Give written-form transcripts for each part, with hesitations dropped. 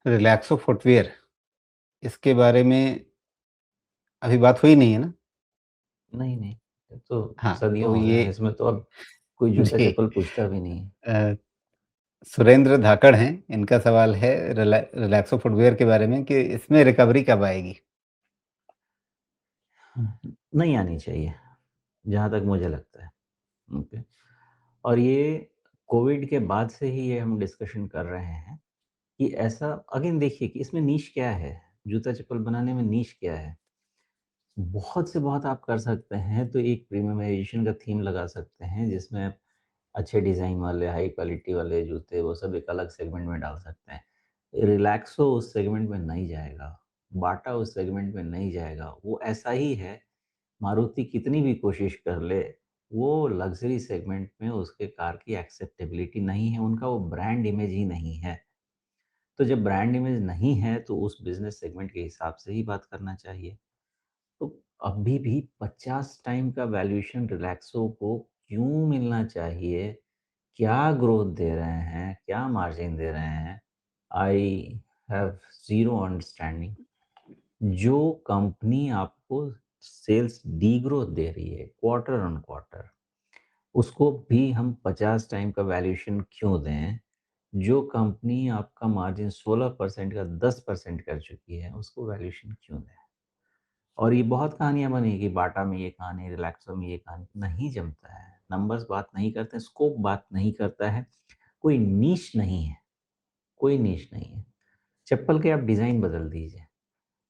Relaxo footwear इसके बारे में अभी बात हुई नहीं है ना? नहीं, नहीं, ये तो हाँ, सदियों तो हो गए ये हैं, इसमें तो अब कोई जी जूता-चप्पल पूछता भी नहीं है। अ, सुरेंद्र धाकड़ हैं, इनका सवाल है रिलैक्सो फुटवियर के बारे में कि इसमें रिकवरी कब आएगी? नहीं आनी चाहिए, जहाँ तक मुझे लगता है, ओके। और ये कोविड के बाद से ही ये हम डिस्कशन कर रहे हैं कि ऐसा अगेन देखिए कि इसमें नीश क्या है? जूता-चप्पल बनाने में नीश क्या है? बहुत से बहुत आप कर सकते हैं, तो एक प्रीमियमाइज़ेशन का थीम लगा सकते हैं, जिसमें आप अच्छे डिज़ाइन वाले, हाई क्वालिटी वाले जूते, वो सब एक अलग सेगमेंट में डाल सकते हैं। रिलैक्सो उस सेगमेंट में नहीं जाएगा, बाटा उस सेगमेंट में नहीं जाएगा, वो ऐसा ही है, मारुति कितनी भी कोशिश कर ले, वो लग्ज़री सेगमेंट में उसके कार की एक्सेप्टेबिलिटी नहीं है, उनका वो ब्रांड इमेज ही नहीं है। तो जब ब्रांड इमेज नहीं है, तो उस बिज़नेस सेगमेंट के हिसाब से ही बात करना चाहिए। तो अभी भी 50 टाइम का वैल्यूएशन रिलैक्सो को क्यों मिलना चाहिए? क्या ग्रोथ दे रहे हैं? क्या मार्जिन दे रहे हैं? I have zero understanding. जो कंपनी आपको सेल्स डीग्रोथ दे रही है क्वार्टर ऑन क्वार्टर, उसको भी हम 50 टाइम का वैल्यूएशन क्यों दें? जो कंपनी आपका मार्जिन 16% का 10% कर चुकी है, उसको वैल्यूएशन क्यों दें? और ये बहुत कहानियाँ बनी कि बाटा में ये कहानी, रिलैक्सो में ये कहानी, नहीं जमता है। नंबर्स बात नहीं करते हैं, स्कोप बात नहीं करता है, कोई नीश नहीं है, कोई नीश नहीं है। चप्पल के आप डिज़ाइन बदल दीजिए,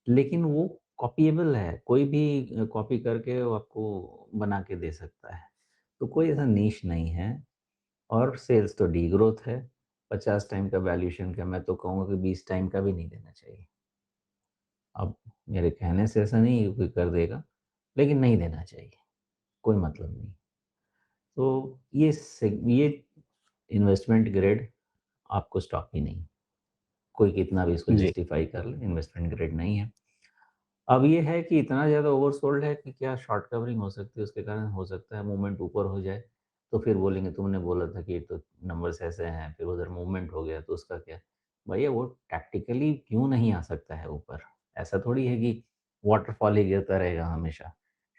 लेकिन वो कॉपिएबल है, कोई भी कॉपी करके वो आपको बना के दे सकता है। तो कोई ऐसा नीश नहीं है और सेल्स तो डीग्रोथ है। 50 टाइम का वैल्यूएशन का मैं तो कहूँगा कि 20 टाइम का भी नहीं देना चाहिए। अब मेरे कहने से ऐसा नहीं है कि कोई कर देगा, लेकिन नहीं देना चाहिए, कोई मतलब नहीं। तो ये इन्वेस्टमेंट ग्रेड आपको स्टॉक ही नहीं, कोई कितना भी इसको जी, जस्टिफ़ाई कर ले, इन्वेस्टमेंट ग्रेड नहीं है। अब ये है कि इतना ज़्यादा ओवरसोल्ड है कि क्या शॉर्ट कवरिंग हो सकती है, उसके कारण हो सकता है मूवमेंट ऊपर हो जाए, तो फिर बोलेंगे तुमने बोला था कि ये तो नंबर्स ऐसे हैं, फिर उधर मूवमेंट हो गया तो उसका क्या? भैया वो टैक्टिकली क्यों नहीं आ सकता है ऊपर? ऐसा थोड़ी है कि वाटरफॉल ही गिरता रहेगा हमेशा।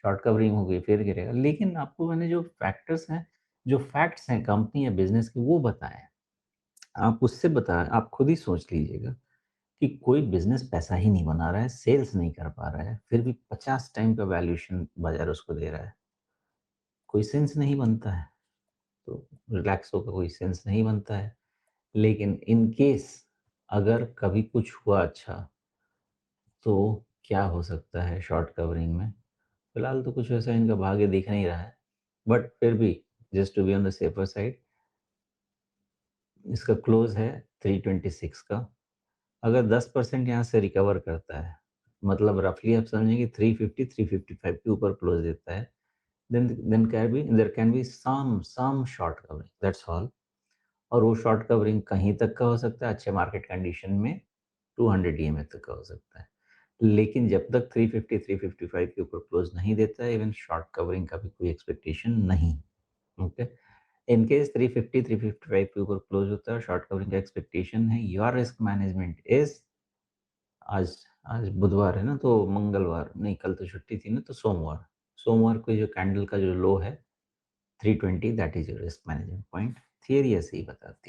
शॉर्ट कवरिंग हो गई फिर गिरेगा, लेकिन आपको मैंने जो फैक्टर्स हैं, जो फैक्ट्स हैं कंपनी या बिज़नेस के वो बताएँ। आप उससे बताएँ, आप खुद ही सोच लीजिएगा कि कोई बिज़नेस पैसा ही नहीं बना रहा है, सेल्स नहीं कर पा रहा है, फिर भी 50 टाइम का वैल्यूएशन बाज़ार उसको दे रहा है। कोई सेंस नहीं बनता है, तो रिलैक्सो का कोई सेंस नहीं बनता है। लेकिन इन केस अगर कभी कुछ हुआ अच्छा, तो क्या हो सकता है शॉर्ट कवरिंग में? फिलहाल तो कुछ वैसा इनका भाग्य दिख नहीं रहा है, बट फिर भी just to be on the safer side, इसका क्लोज़ है 326 का। अगर 10% यहाँ से रिकवर करता है, मतलब रफली आप समझें कि 350-355 के ऊपर क्लोज़ देता है, then can be some short covering, that's all. और वो शॉर्ट कवरिंग कहीं तक का हो सकता है, अच्छे मार्केट कंडीशन में 200 ईएमए तक का हो सकता है। लेकिन जब तक 350-355 के ऊपर क्लोज़ नहीं देता है, इवन शॉर्ट कवरिंग का भी कोई एक्सपेक्टेशन नहीं, ओके? इन केस 350-355 के ऊपर क्लोज़ होता है और शॉर्ट कवरिंग का एक्सपेक्टेशन है, योर रिस्क मैनेजमेंट इज़ आज आज बुधवार है ना, तो मंगलवार नहीं, कल तो छुट्टी थी ना, तो सोमवार। सोमवार को जो कैंडल का जो लो है 320, that is your risk management point. Theory ऐसे ही बताती है।